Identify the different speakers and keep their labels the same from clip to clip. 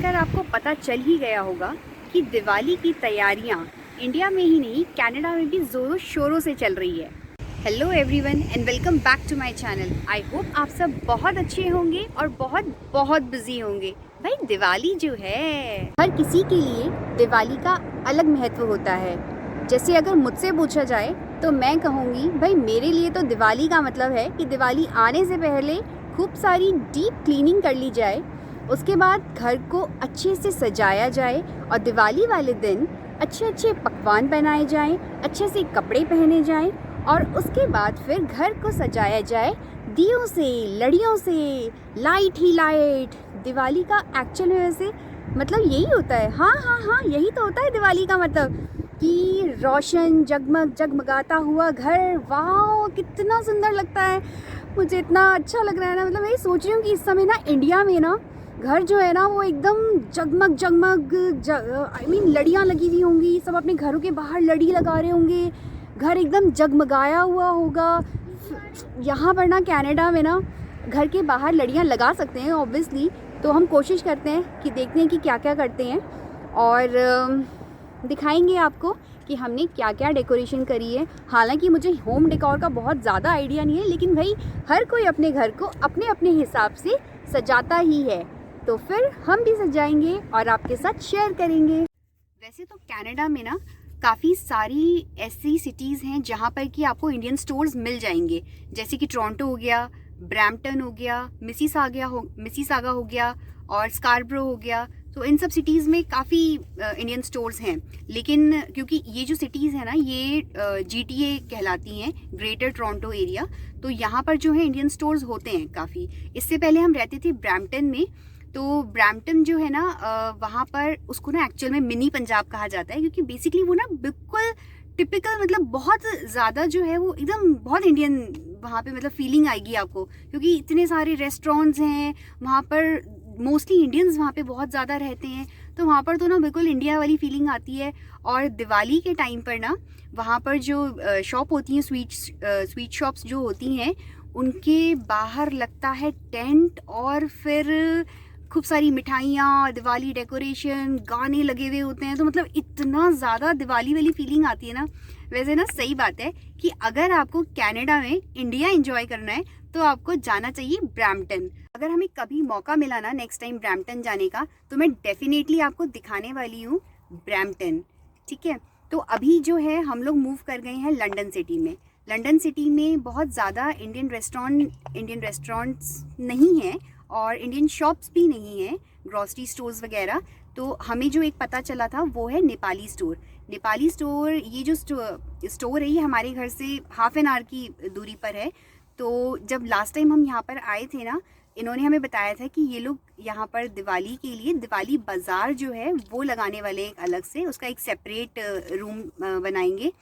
Speaker 1: जानकर आपको पता चल ही गया होगा कि दिवाली की तैयारियां इंडिया में ही नहीं कनाडा में भी ज़ोरों शोरों से चल रही है। Hello everyone and welcome back to my channel. I hope आप सब बहुत अच्छे होंगे और बहुत बहुत बिजी होंगे। भाई दिवाली जो है हर किसी के लिए दिवाली का अलग महत्व होता है। जैसे अगर मुझसे पूछा जाए तो मैं कहूँगी भाई मेरे लिए तो दिवाली का मतलब है कि दिवाली आने से पहले खूब सारी डीप क्लीनिंग कर ली जाए, उसके बाद घर को अच्छे से सजाया जाए और दिवाली वाले दिन अच्छे अच्छे पकवान बनाए जाएं, अच्छे से कपड़े पहने जाएं और उसके बाद फिर घर को सजाया जाए दियों से, लड़ियों से, लाइट ही लाइट। दिवाली का एक्चुअल में वैसे मतलब यही होता है। हाँ, यही तो होता है दिवाली का मतलब कि रोशन जगमग जगमगाता हुआ घर। वाह कितना सुंदर लगता है, मुझे इतना अच्छा लग रहा है ना। मतलब मैं सोच रही हूँ कि इस समय ना इंडिया में ना घर जो है ना वो एकदम जगमग जगमग लड़ियाँ लगी हुई होंगी, सब अपने घरों के बाहर लड़ी लगा रहे होंगे, घर एकदम जगमगाया हुआ होगा। यहाँ पर ना कनाडा में ना घर के बाहर लड़ियाँ लगा सकते हैं ऑब्वियसली, तो हम कोशिश करते हैं कि देखते हैं कि क्या क्या करते हैं और दिखाएंगे आपको कि हमने क्या क्या डेकोरेशन करी है। हालांकि मुझे होम डेकोर का बहुत ज़्यादा आइडिया नहीं है, लेकिन भाई हर कोई अपने घर को अपने अपने हिसाब से सजाता ही है, तो फिर हम भी सजाएंगे और आपके साथ शेयर करेंगे। वैसे तो कनाडा में ना काफ़ी सारी ऐसी सिटीज़ हैं जहाँ पर कि आपको इंडियन स्टोर्स मिल जाएंगे, जैसे कि टोरंटो हो गया, ब्रैम्पटन हो गया, मिसिसागा हो गया और स्कारब्रो हो गया। तो इन सब सिटीज़ में काफ़ी इंडियन स्टोर्स हैं, लेकिन क्योंकि ये जो सिटीज़ हैं ना ये GTA कहलाती हैं, ग्रेटर टोरंटो एरिया, तो यहाँ पर जो है इंडियन स्टोर्स होते हैं काफ़ी। इससे पहले हम रहते थे ब्रैम्पटन में, तो ब्रैम्पटन जो है ना वहाँ पर उसको ना एक्चुअल में मिनी पंजाब कहा जाता है, क्योंकि बेसिकली वो ना बिल्कुल टिपिकल मतलब बहुत ज़्यादा जो है वो एकदम बहुत इंडियन वहाँ पे मतलब फीलिंग आएगी आपको, क्योंकि इतने सारे रेस्टोरेंट्स हैं वहाँ पर, मोस्टली इंडियंस वहाँ पे बहुत ज़्यादा रहते हैं, तो वहाँ पर तो ना बिल्कुल इंडिया वाली फीलिंग आती है। और दिवाली के टाइम पर ना वहाँ पर जो शॉप होती हैं, स्वीट शॉप्स जो होती हैं, उनके बाहर लगता है टेंट और फिर खूब सारी मिठाइयाँ, दिवाली डेकोरेशन, गाने लगे हुए होते हैं, तो मतलब इतना ज़्यादा दिवाली वाली फीलिंग आती है ना। वैसे ना सही बात है कि अगर आपको कनाडा में इंडिया एंजॉय करना है तो आपको जाना चाहिए ब्रैम्पटन। अगर हमें कभी मौका मिला ना नेक्स्ट टाइम ब्रैम्पटन जाने का, तो मैं डेफिनेटली आपको दिखाने वाली हूँ ब्रैम्पटन, ठीक है। तो अभी जो है हम लोग मूव कर गए हैं लंदन सिटी में। लंदन सिटी में बहुत ज़्यादा इंडियन रेस्टोरेंट्स नहीं हैं और इंडियन शॉप्स भी नहीं हैं, ग्रॉसरी स्टोर्स वगैरह। तो हमें जो एक पता चला था वो है नेपाली स्टोर। ये जो स्टोर है ये हमारे घर से हाफ एन आवर की दूरी पर है। तो जब लास्ट टाइम हम यहाँ पर आए थे ना, इन्होंने हमें बताया था कि ये लोग यहाँ पर दिवाली के लिए दिवाली बाज़ार जो है वो लगाने वाले हैं अलग से, उसका एक सेपरेट रूम बनाएंगे।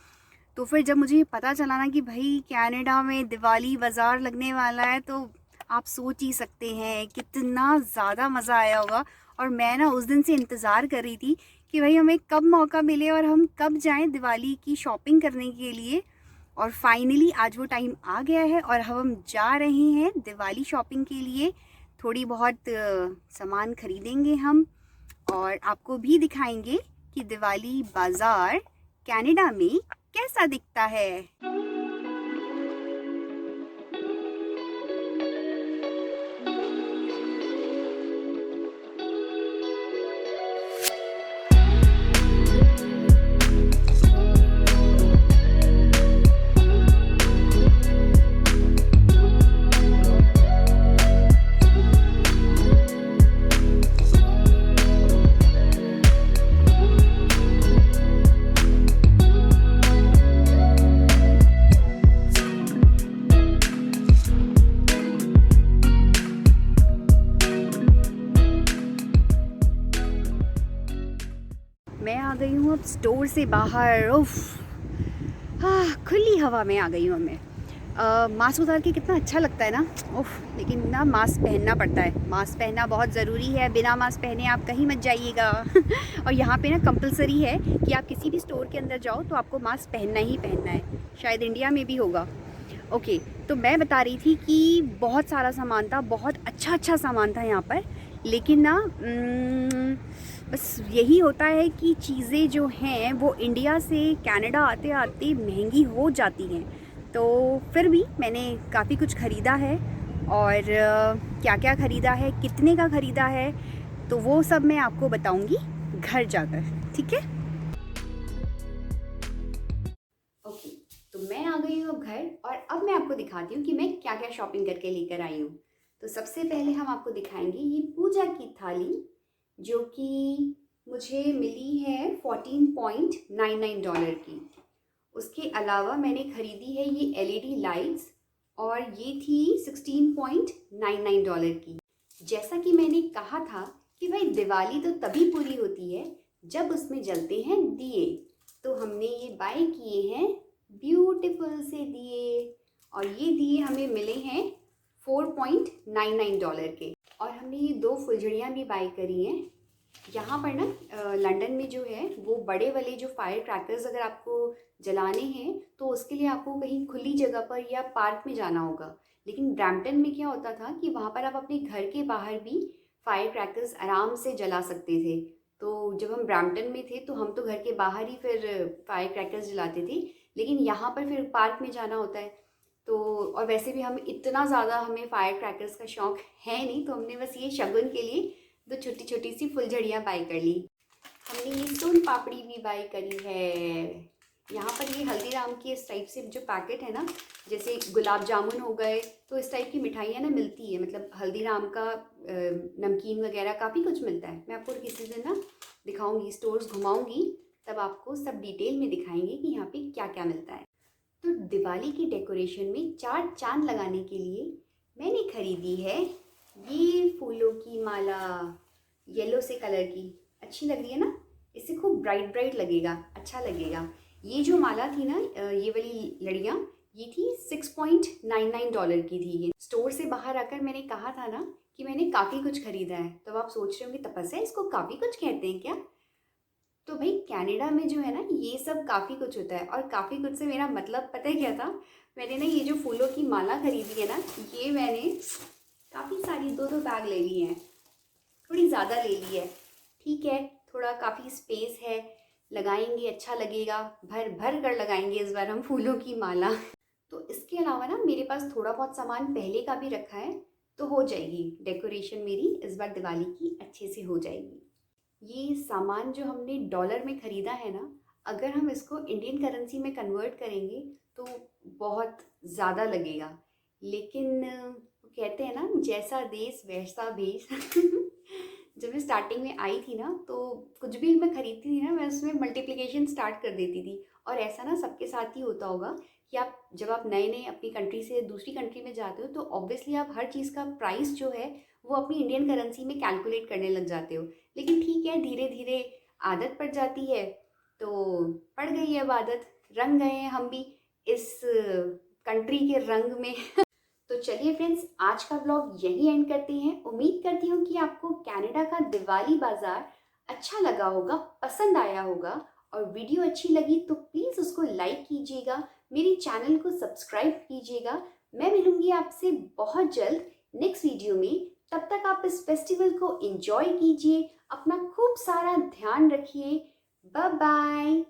Speaker 1: तो फिर जब मुझे पता चला ना कि भाई कनाडा में दिवाली बाज़ार लगने वाला है, तो आप सोच ही सकते हैं कितना ज़्यादा मज़ा आया होगा। और मैं ना उस दिन से इंतज़ार कर रही थी कि भाई हमें कब मौका मिले और हम कब जाएं दिवाली की शॉपिंग करने के लिए। और फाइनली आज वो टाइम आ गया है और हम जा रहे हैं दिवाली शॉपिंग के लिए। थोड़ी बहुत सामान खरीदेंगे हम और आपको भी दिखाएंगे कि दिवाली बाज़ार कनाडा में कैसा दिखता है। मैं आ गई हूँ अब स्टोर से बाहर। उफ, खुली हवा में आ गई हूँ मैं। मास्क उतार के कितना अच्छा लगता है ना। उफ, लेकिन ना मास्क पहनना पड़ता है, मास्क पहनना बहुत ज़रूरी है। बिना मास्क पहने आप कहीं मत जाइएगा। और यहाँ पे ना कंपलसरी है कि आप किसी भी स्टोर के अंदर जाओ तो आपको मास्क पहनना ही पहनना है। शायद इंडिया में भी होगा। ओके, तो मैं बता रही थी कि बहुत सारा सामान था, बहुत अच्छा सामान था यहाँ पर। लेकिन ना बस यही होता है कि चीज़ें जो हैं वो इंडिया से कनाडा आते आते महंगी हो जाती हैं। तो फिर भी मैंने काफ़ी कुछ ख़रीदा है, और क्या क्या ख़रीदा है, कितने का ख़रीदा है, तो वो सब मैं आपको बताऊंगी घर जाकर, ठीक है। ओके, तो मैं आ गई हूँ घर, और अब मैं आपको दिखाती हूँ कि मैं क्या क्या शॉपिंग करके लेकर आई हूँ। तो सबसे पहले हम आपको दिखाएंगे ये पूजा की थाली, जो कि मुझे मिली है $14.99 की। उसके अलावा मैंने ख़रीदी है ये एलईडी लाइट्स, और ये थी $16.99 की। जैसा कि मैंने कहा था कि भाई दिवाली तो तभी पूरी होती है जब उसमें जलते हैं दिए। तो हमने ये बाय किए हैं ब्यूटीफुल से दिए, और ये दिए हमें मिले हैं $4.99 के। और हमने ये 2 फुलझड़ियाँ भी बाय करी हैं। यहाँ पर ना लंदन में जो है वो बड़े वाले जो फायर क्रैकर्स अगर आपको जलाने हैं तो उसके लिए आपको कहीं खुली जगह पर या पार्क में जाना होगा। लेकिन ब्रैम्पटन में क्या होता था कि वहाँ पर आप अपने घर के बाहर भी फायर क्रैकर्स आराम से जला सकते थे। तो जब हम ब्रैम्पटन में थे तो हम तो घर के बाहर ही फिर फायर क्रैकर्स जलाते थे, लेकिन यहाँ पर फिर पार्क में जाना होता है। तो और वैसे भी हम इतना ज़्यादा हमें फायर क्रैकर्स का शौक़ है नहीं, तो हमने बस ये शगुन के लिए 2 छोटी छोटी सी फुलझड़ियाँ बाय कर ली। हमने ये सोन पापड़ी भी बाय करी है। यहाँ पर ये हल्दीराम की इस टाइप से जो पैकेट है ना, जैसे गुलाब जामुन हो गए, तो इस टाइप की मिठाइयाँ ना मिलती है, मतलब हल्दीराम का नमकीन वगैरह काफ़ी कुछ मिलता है। मैं आपको किसी दिन ना दिखाऊंगी, स्टोर्स घुमाऊंगी, तब आपको सब डिटेल में दिखाएंगे कि यहाँ पे क्या क्या मिलता है। तो दिवाली की डेकोरेशन में 4 चांद लगाने के लिए मैंने खरीदी है ये फूलों की माला, येलो से कलर की। अच्छी लग रही है ना, इससे खूब ब्राइट ब्राइट लगेगा, अच्छा लगेगा। ये जो माला थी ना, ये वाली लड़ियाँ, ये थी $6.99 की थी। ये स्टोर से बाहर आकर मैंने कहा था ना कि मैंने काफ़ी कुछ खरीदा है, तो आप सोच रहे होंगे तपस्या इसको काफ़ी कुछ कहते हैं क्या। तो भाई कनाडा में जो है ना ये सब काफ़ी कुछ होता है, और काफ़ी कुछ से मेरा मतलब पता है क्या था। मैंने ना ये जो फूलों की माला खरीदी है ना, ये मैंने काफ़ी सारी 2-2 बैग ले ली हैं, थोड़ी ज़्यादा ले ली है। ठीक है, थोड़ा काफ़ी स्पेस है, लगाएंगे अच्छा लगेगा, भर भर कर लगाएंगे इस बार हम फूलों की माला। तो इसके अलावा ना मेरे पास थोड़ा बहुत सामान पहले का भी रखा है, तो हो जाएगी डेकोरेशन मेरी इस बार दिवाली की अच्छे से हो जाएगी। ये सामान जो हमने डॉलर में ख़रीदा है ना, अगर हम इसको इंडियन करेंसी में कन्वर्ट करेंगे तो बहुत ज़्यादा लगेगा, लेकिन कहते हैं ना जैसा देश वैसा भेष। जब मैं स्टार्टिंग में आई थी ना, तो कुछ भी मैं खरीदती थी ना, मैं उसमें मल्टीप्लिकेशन स्टार्ट कर देती थी। और ऐसा ना सबके साथ ही होता होगा कि आप जब आप नए नए अपनी कंट्री से दूसरी कंट्री में जाते हो तो ऑब्वियसली आप हर चीज़ का प्राइस जो है वो अपनी इंडियन करेंसी में कैलकुलेट करने लग जाते हो। लेकिन ठीक है, धीरे धीरे आदत पड़ जाती है, तो पड़ गई है अब आदत, रंग गए हैं हम भी इस कंट्री के रंग में। तो चलिए फ्रेंड्स, आज का व्लॉग यही एंड करते हैं। उम्मीद करती हूँ कि आपको कनाडा का दिवाली बाजार अच्छा लगा होगा, पसंद आया होगा, और वीडियो अच्छी लगी तो प्लीज़ उसको लाइक कीजिएगा, मेरी चैनल को सब्सक्राइब कीजिएगा। मैं मिलूंगी आपसे बहुत जल्द नेक्स्ट वीडियो में। तब तक आप इस फेस्टिवल को एंजॉय कीजिए, अपना खूब सारा ध्यान रखिए। Bye bye.